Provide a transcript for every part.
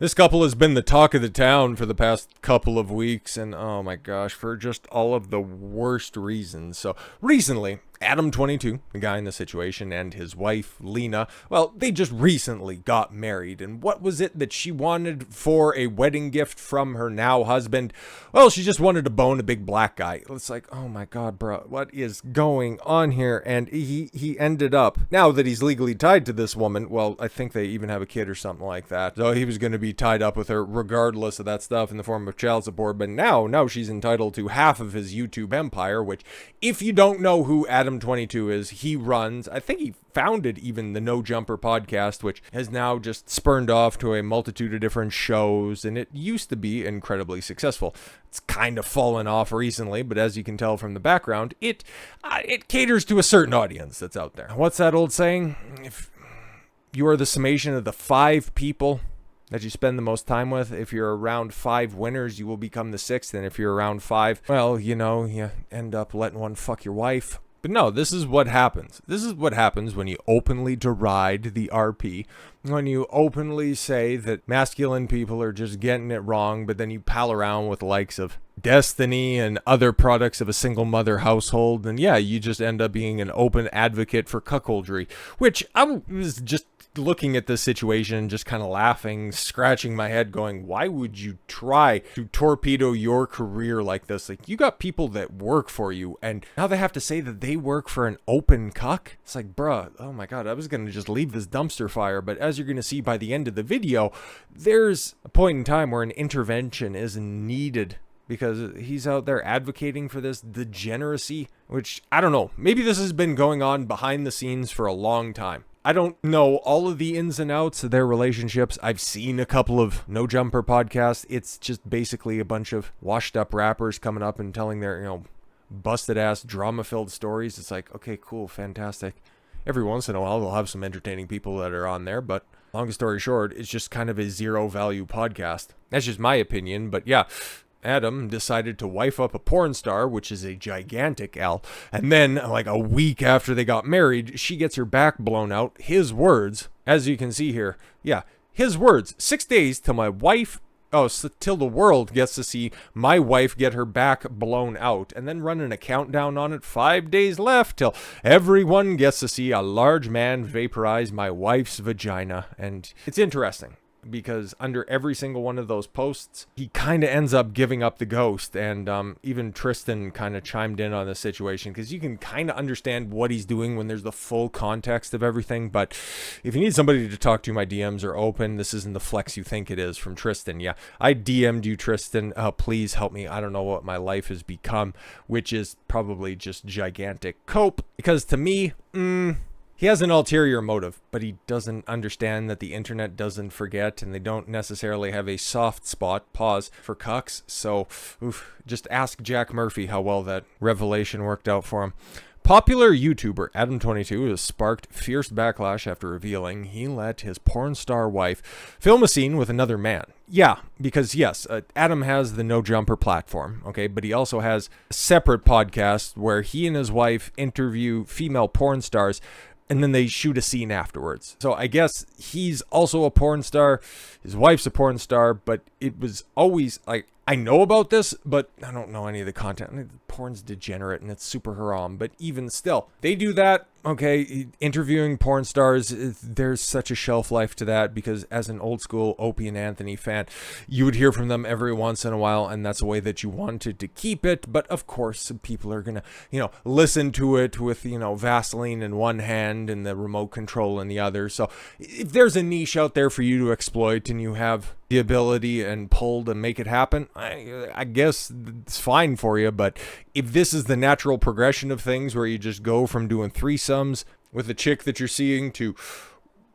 This couple has been the talk of the town for the past couple of weeks, and oh my gosh, for just all of the worst reasons. So recently, Adam22, the guy in the situation, and his wife, Lena, well, they just recently got married. And what was it that she wanted for a wedding gift from her now husband? Well, she just wanted to bone a big black guy. It's like, oh my god, bro, what is going on here? And he ended up, now that he's legally tied to this woman, well, I think they even have a kid or something like that. So he was going to be tied up with her regardless of that stuff in the form of child support. But now she's entitled to half of his YouTube empire, which, if you don't know who Adam22 is, he runs, I think he founded even the No Jumper podcast, which has now just spurned off to a multitude of different shows, and it used to be incredibly successful. It's kind of fallen off recently, but as you can tell from the background, it caters to a certain audience that's out there. What's that old saying? If you are the summation of the 5 people that you spend the most time with, if you're around 5 winners, you will become the 6th, and if you're around 5, well, you end up letting one fuck your wife. But no, this is what happens. This is what happens when you openly deride the RP, when you openly say that masculine people are just getting it wrong, but then you pal around with the likes of Destiny and other products of a single mother household, and yeah, you just end up being an open advocate for cuckoldry, which I was just looking at this situation, just kind of laughing, scratching my head, going, why would you try to torpedo your career like this? Like, you got people that work for you, and now they have to say that they work for an open cuck? It's like, bruh, oh my god, I was gonna just leave this dumpster fire, but as you're gonna see by the end of the video, there's a point in time where an intervention is needed, because he's out there advocating for this degeneracy, which, I don't know, maybe this has been going on behind the scenes for a long time. I don't know all of the ins and outs of their relationships. I've seen a couple of No Jumper podcasts. It's just basically a bunch of washed up rappers coming up and telling their, busted ass drama filled stories. It's like, okay, cool, fantastic. Every once in a while, they'll have some entertaining people that are on there, but long story short, it's just kind of a zero value podcast. That's just my opinion, but yeah. Adam decided to wife up a porn star, which is a gigantic L. And then, like a week after they got married, she gets her back blown out. His words, as you can see here. Yeah, his words. 6 days till my wife... till the world gets to see my wife get her back blown out, and then running a countdown on it. 5 days left till everyone gets to see a large man vaporize my wife's vagina. And it's interesting, because under every single one of those posts, he kind of ends up giving up the ghost. And even Tristan kind of chimed in on this situation, because you can kind of understand what he's doing when there's the full context of everything. But if you need somebody to talk to, my DMs are open. This isn't the flex you think it is from Tristan. Yeah, I DM'd you, Tristan. Please help me. I don't know what my life has become, which is probably just gigantic cope. Because to me, he has an ulterior motive, but he doesn't understand that the internet doesn't forget, and they don't necessarily have a soft spot, pause, for cucks. So, just ask Jack Murphy how well that revelation worked out for him. Popular YouTuber Adam22 has sparked fierce backlash after revealing he let his porn star wife film a scene with another man. Yeah, because yes, Adam has the No Jumper platform, okay, but he also has a separate podcast where he and his wife interview female porn stars, and then they shoot a scene afterwards. So I guess he's also a porn star, his wife's a porn star, but it was always like, I know about this, but I don't know any of the content. I mean, porn's degenerate and it's super haram, but even still, they do that. Okay, interviewing porn stars, there's such a shelf life to that, because as an old school Opie and Anthony fan, you would hear from them every once in a while, and that's a way that you wanted to keep it. But of course, some people are gonna, listen to it with, Vaseline in one hand and the remote control in the other. So if there's a niche out there for you to exploit and you have the ability and pull to make it happen, I guess it's fine for you. But if this is the natural progression of things, where you just go from doing threesomes with a chick that you're seeing to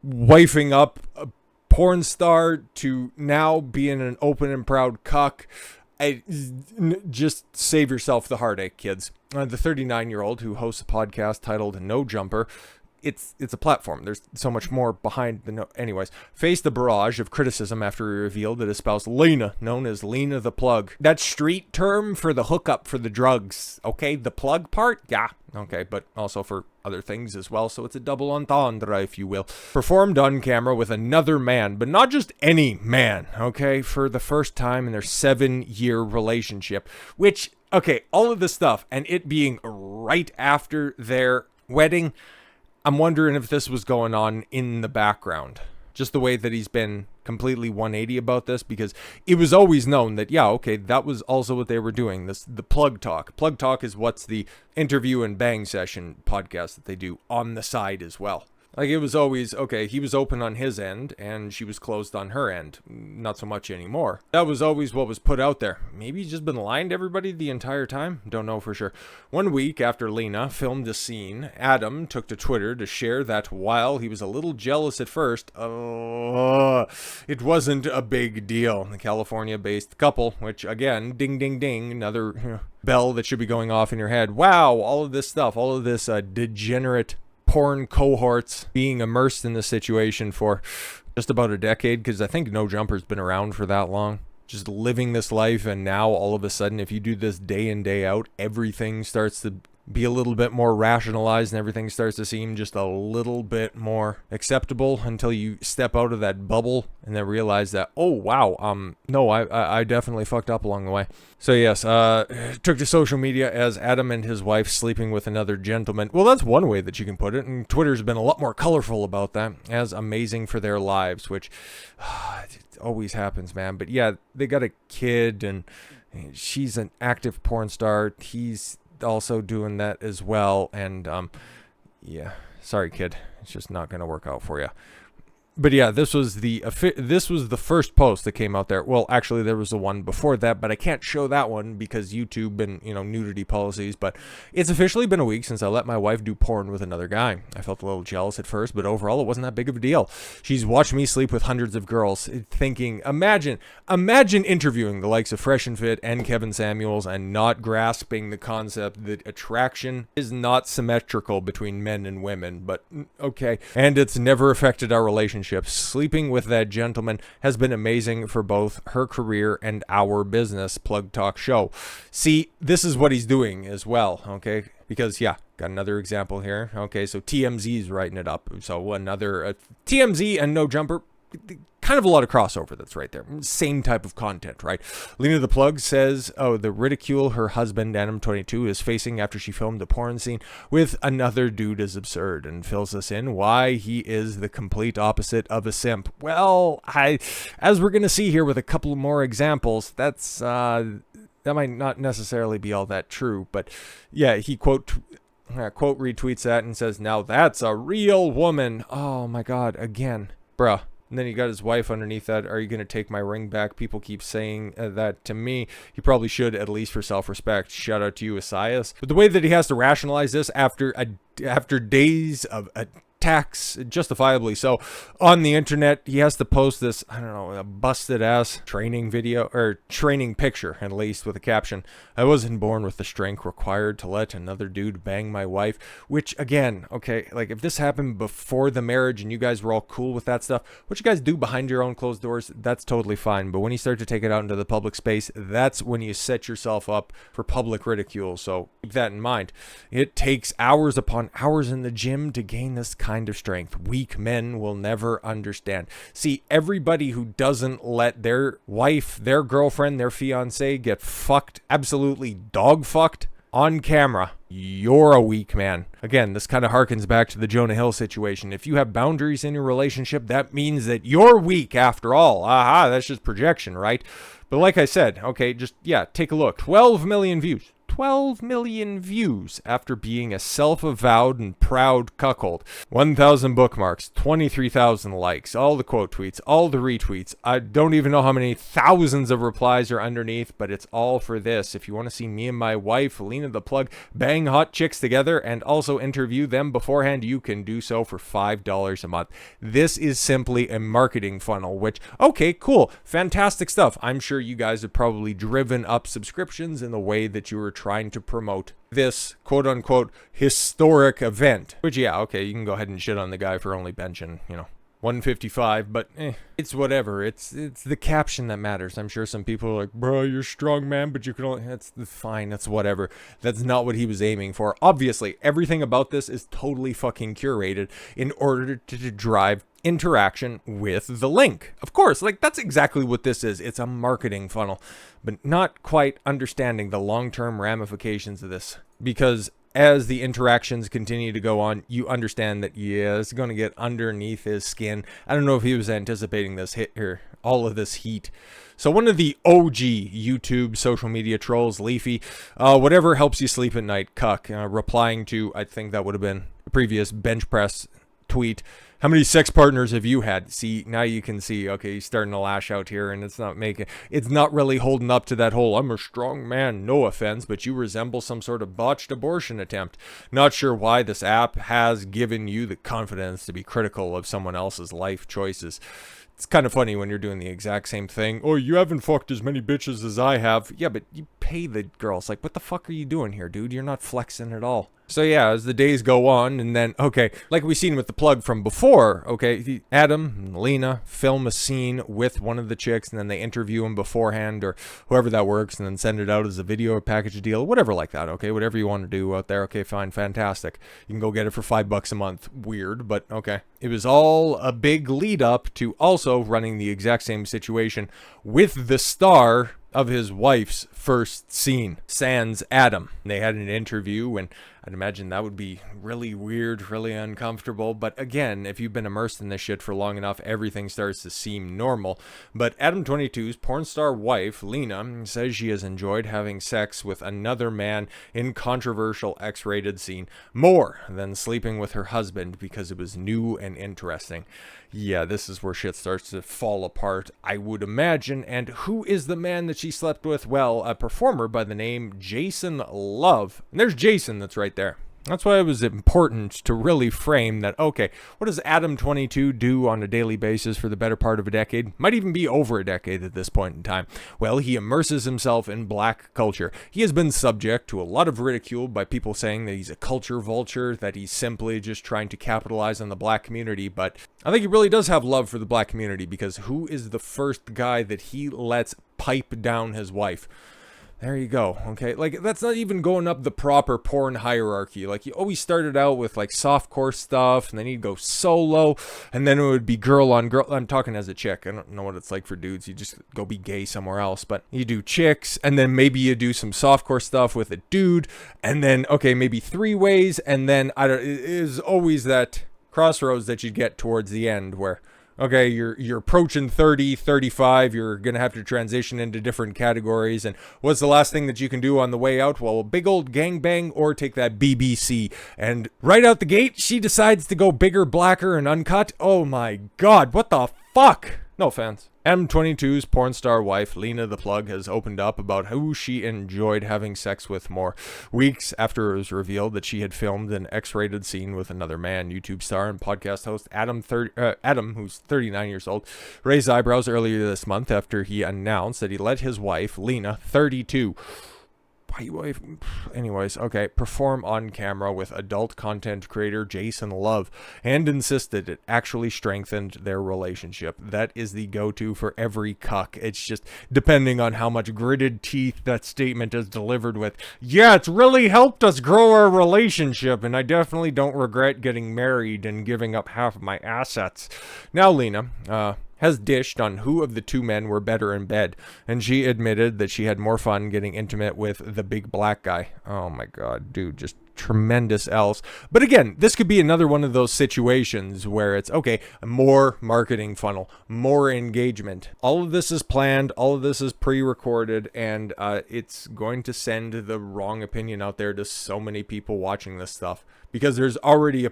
wifing up a porn star to now being an open and proud cuck, just save yourself the heartache, kids. The 39-year-old who hosts a podcast titled No Jumper it's a platform. There's so much more behind the anyways. Faced the barrage of criticism after he revealed that his spouse Lena, known as Lena the Plug, that street term for the hookup for the drugs. Okay, the plug part, yeah. Okay, but also for other things as well, so it's a double entendre, if you will. Performed on camera with another man, but not just any man, okay, for the first time in their 7-year relationship, which, okay, all of this stuff, and it being right after their wedding, I'm wondering if this was going on in the background. Just the way that he's been completely 180 about this, because it was always known that, yeah, okay, that was also what they were doing. The plug talk. Plug talk is what's the interview and bang session podcast that they do on the side as well. Like, it was always, okay, he was open on his end, and she was closed on her end. Not so much anymore. That was always what was put out there. Maybe he's just been lying to everybody the entire time? Don't know for sure. 1 week after Lena filmed a scene, Adam took to Twitter to share that while he was a little jealous at first, it wasn't a big deal. The California-based couple, which, again, ding, ding, ding, another bell that should be going off in your head. Wow, all of this stuff, all of this degenerate porn cohorts being immersed in this situation for just about a decade, because I think No Jumper's been around for that long, just living this life, and now all of a sudden, if you do this day in, day out, everything starts to be a little bit more rationalized and everything starts to seem just a little bit more acceptable until you step out of that bubble and then realize that, oh wow, no, I definitely fucked up along the way. So yes, took to social media as Adam and his wife sleeping with another gentleman. Well, that's one way that you can put it, and Twitter's been a lot more colorful about that, as amazing for their lives, which it always happens, man. But yeah, they got a kid, and she's an active porn star. He's also doing that as well, and yeah, sorry kid, it's just not gonna work out for you. But yeah, this was the first post that came out there. Well, actually, there was the one before that, but I can't show that one because YouTube and, nudity policies. But it's officially been a week since I let my wife do porn with another guy. I felt a little jealous at first, but overall, it wasn't that big of a deal. She's watched me sleep with hundreds of girls, thinking, imagine interviewing the likes of Fresh and Fit and Kevin Samuels and not grasping the concept that attraction is not symmetrical between men and women. But okay, and it's never affected our relationship. Sleeping with that gentleman has been amazing for both her career and our business, Plug Talk Show. See, this is what he's doing as well, okay? Because, yeah, got another example here. Okay, so TMZ is writing it up. So another TMZ and No Jumper, kind of a lot of crossover that's right there. Same type of content, right? Lena the Plug says, the ridicule her husband, Adam22, is facing after she filmed a porn scene with another dude is absurd, and fills us in why he is the complete opposite of a simp. Well, as we're going to see here with a couple more examples, that's, that might not necessarily be all that true, but yeah, he quote retweets that and says, now that's a real woman. Oh my God, again, bruh. And then he got his wife underneath that. Are you going to take my ring back? People keep saying that to me. He probably should, at least for self-respect. Shout out to you, Asias. But the way that he has to rationalize this after days of attacks, justifiably so, on the internet, he has to post this, I don't know, a busted ass training video, or training picture, at least, with a caption, I wasn't born with the strength required to let another dude bang my wife, which, again, okay, like, if this happened before the marriage and you guys were all cool with that stuff, what you guys do behind your own closed doors, that's totally fine, but when you start to take it out into the public space, that's when you set yourself up for public ridicule, so keep that in mind. It takes hours upon hours in the gym to gain this kind of strength. Weak men will never understand. See, everybody who doesn't let their wife, their girlfriend, their fiance get fucked, absolutely dog fucked on camera, you're a weak man. Again, this kind of harkens back to the Jonah Hill situation. If you have boundaries in your relationship, that means that you're weak after all. Aha, that's just projection, right? But like I said, okay, just, yeah, take a look. 12 million views. 12 million views after being a self-avowed and proud cuckold. 1,000 bookmarks, 23,000 likes, all the quote tweets, all the retweets. I don't even know how many thousands of replies are underneath, but it's all for this. If you want to see me and my wife, Lena the Plug, bang hot chicks together and also interview them beforehand, you can do so for $5 a month. This is simply a marketing funnel, which, okay, cool, fantastic stuff. I'm sure you guys have probably driven up subscriptions in the way that you were trying to promote this quote unquote historic event. Which, yeah, okay, you can go ahead and shit on the guy for only benching, 155, but it's whatever. It's the caption that matters. I'm sure some people are like, bro, you're strong, man, but you can only, that's fine, that's whatever. That's not what he was aiming for. Obviously, everything about this is totally fucking curated in order to drive interaction with the link. Of course, like, that's exactly what this is. It's a marketing funnel, but not quite understanding the long-term ramifications of this, because as the interactions continue to go on, you understand that, yeah, it's going to get underneath his skin. I don't know if he was anticipating this hit here, all of this heat. So one of the OG YouTube social media trolls, Leafy, whatever helps you sleep at night, Cuck, replying to, I think that would have been a previous bench press tweet. How many sex partners have you had? See, now you can see, okay, he's starting to lash out here, and it's not really holding up to that whole, I'm a strong man, no offense, but you resemble some sort of botched abortion attempt. Not sure why this app has given you the confidence to be critical of someone else's life choices. It's kind of funny when you're doing the exact same thing. Oh, you haven't fucked as many bitches as I have. Yeah, but you pay the girls. Like, what the fuck are you doing here, dude? You're not flexing at all. So yeah, as the days go on, and then, okay, like we seen with the plug from before, okay, Adam and Lena film a scene with one of the chicks, and then they interview him beforehand, or however that works, and then send it out as a video or package deal, whatever like that, okay, whatever you want to do out there, okay, fine, fantastic. You can go get it for $5 a month. Weird, but okay. It was all a big lead up to also running the exact same situation with the star of his wife's first scene, sans Adam. They had an interview, and I'd imagine that would be really weird, really uncomfortable. But again, if you've been immersed in this shit for long enough, everything starts to seem normal. But Adam22's porn star wife, Lena, says she has enjoyed having sex with another man in controversial X-rated scene more than sleeping with her husband because it was new and interesting. Yeah, this is where shit starts to fall apart, I would imagine. And who is the man that she slept with? Well, a performer by the name Jason Love. And there's Jason that's right there. That's why it was important to really frame that, okay, what does Adam22 do on a daily basis for the better part of a decade? Might even be over a decade at this point in time. Well, he immerses himself in black culture. He has been subject to a lot of ridicule by people saying that he's a culture vulture, that he's simply just trying to capitalize on the black community, but I think he really does have love for the black community, because who is the first guy that he lets pipe down his wife? There you go, okay? Like, that's not even going up the proper porn hierarchy. Like, you always started out with, like, softcore stuff, and then you'd go solo, and then it would be girl on girl. I'm talking as a chick. I don't know what it's like for dudes. You just go be gay somewhere else. But you do chicks, and then maybe you do some softcore stuff with a dude, and then, okay, maybe 3 ways, and then, it is always that crossroads that you get towards the end where, okay, you're approaching 30, 35, you're going to have to transition into different categories, and what's the last thing that you can do on the way out? Well, a big old gangbang, or take that BBC. And right out the gate, she decides to go bigger, blacker, and uncut. Oh my god, what the fuck? No offense. Adam22's porn star wife, Lena the Plug, has opened up about who she enjoyed having sex with more. Weeks after it was revealed that she had filmed an X-rated scene with another man, YouTube star and podcast host Adam, who's 39 years old, raised eyebrows earlier this month after he announced that he let his wife, Lena, 32, anyways, okay, perform on camera with adult content creator Jason Love, and insisted it actually strengthened their relationship. That is the go-to for every cuck. It's just depending on how much gritted teeth that statement is delivered with. Yeah, it's really helped us grow our relationship, and I definitely don't regret getting married and giving up half of my assets. Now Lena, has dished on who of the 2 men were better in bed, and she admitted that she had more fun getting intimate with the big black guy. Oh my god, dude, just tremendous else. But again, this could be another one of those situations where it's, okay, more marketing funnel, more engagement. All of this is planned, all of this is pre-recorded, and it's going to send the wrong opinion out there to so many people watching this stuff, because there's already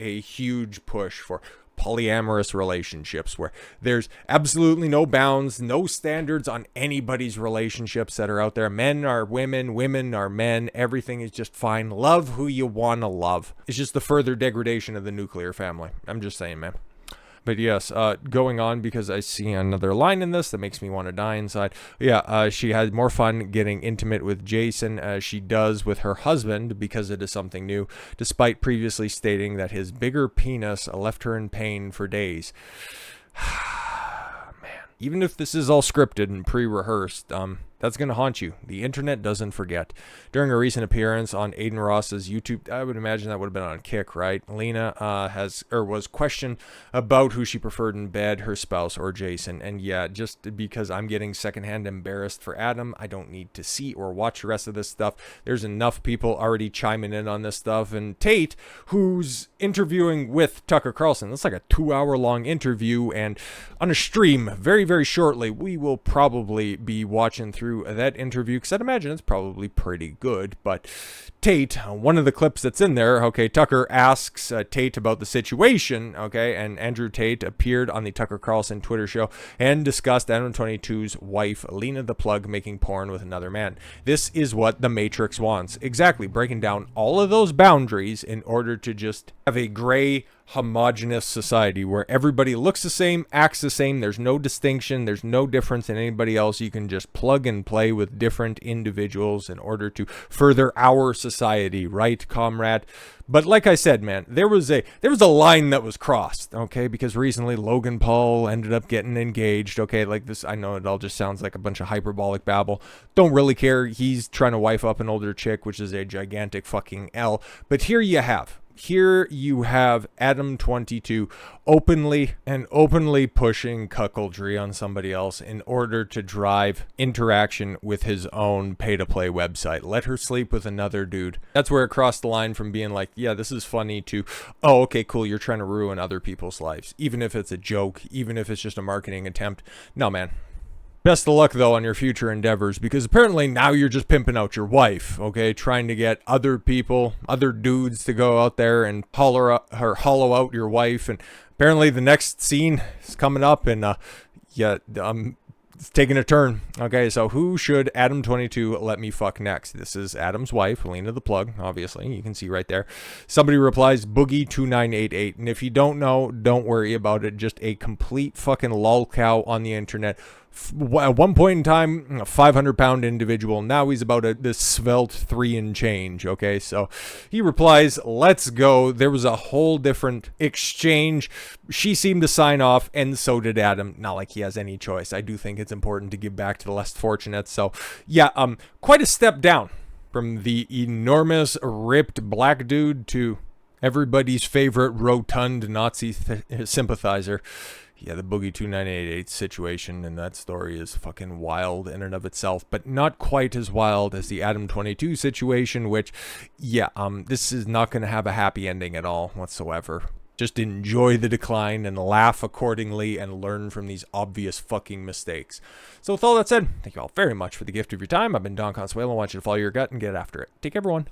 a huge push for polyamorous relationships where there's absolutely no bounds, no standards on anybody's relationships that are out there. Men are women, women are men, everything is just fine. Love who you want to love. It's just the further degradation of the nuclear family. I'm just saying, man. But yes, going on, because I see another line in this that makes me want to die inside. Yeah, she had more fun getting intimate with Jason as she does with her husband because it is something new, despite previously stating that his bigger penis left her in pain for days. Man, even if this is all scripted and pre-rehearsed, that's going to haunt you. The internet doesn't forget. During a recent appearance on Aiden Ross's YouTube, I would imagine that would have been on Kick, right? Lena was questioned about who she preferred in bed, her spouse or Jason. And yeah, just because I'm getting secondhand embarrassed for Adam, I don't need to see or watch the rest of this stuff. There's enough people already chiming in on this stuff. And Tate, who's interviewing with Tucker Carlson, that's like a 2-hour-long interview, and on a stream very, very shortly, we will probably be watching through that interview, because I'd imagine it's probably pretty good. But Tate, one of the clips that's in there, okay, Tucker asks Tate about the situation, okay, and Andrew Tate appeared on the Tucker Carlson Twitter show and discussed Adam22's wife, Lena the Plug, making porn with another man. This is what the Matrix wants. Exactly, breaking down all of those boundaries in order to just have a gray, homogenous society where everybody looks the same, acts the same, there's no distinction, there's no difference in anybody else. You can just plug and play with different individuals in order to further our society, right, comrade? But like I said, man, there was a line that was crossed, okay, because recently Logan Paul ended up getting engaged, okay, like this, I know it all just sounds like a bunch of hyperbolic babble, don't really care, he's trying to wife up an older chick, which is a gigantic fucking L. But here you have Adam22 openly pushing cuckoldry on somebody else in order to drive interaction with his own pay-to-play website. Let her sleep with another dude. That's where it crossed the line from being like, yeah, this is funny, to, oh, okay, cool, you're trying to ruin other people's lives. Even if it's a joke, even if it's just a marketing attempt. No, man. Best of luck, though, on your future endeavors, because apparently now you're just pimping out your wife, okay? Trying to get other people, other dudes to go out there and hollow out your wife. And apparently the next scene is coming up, and it's taking a turn. Okay, so who should Adam22 let me fuck next? This is Adam's wife, Lena the Plug, obviously. You can see right there. Somebody replies, Boogie2988. And if you don't know, don't worry about it. Just a complete fucking lolcow on the internet. At one point in time, a 500-pound individual. Now he's about this svelte 3 and change, okay? So he replies, let's go. There was a whole different exchange. She seemed to sign off, and so did Adam. Not like he has any choice. I do think it's important to give back to the less fortunate. So, yeah, quite a step down from the enormous, ripped black dude to everybody's favorite rotund Nazi sympathizer. Yeah, the Boogie2988 situation and that story is fucking wild in and of itself, but not quite as wild as the Adam22 situation, which, yeah, this is not going to have a happy ending at all whatsoever. Just enjoy the decline and laugh accordingly and learn from these obvious fucking mistakes. So with all that said, thank you all very much for the gift of your time. I've been Don Consuelo. I want you to follow your gut and get after it. Take care, everyone.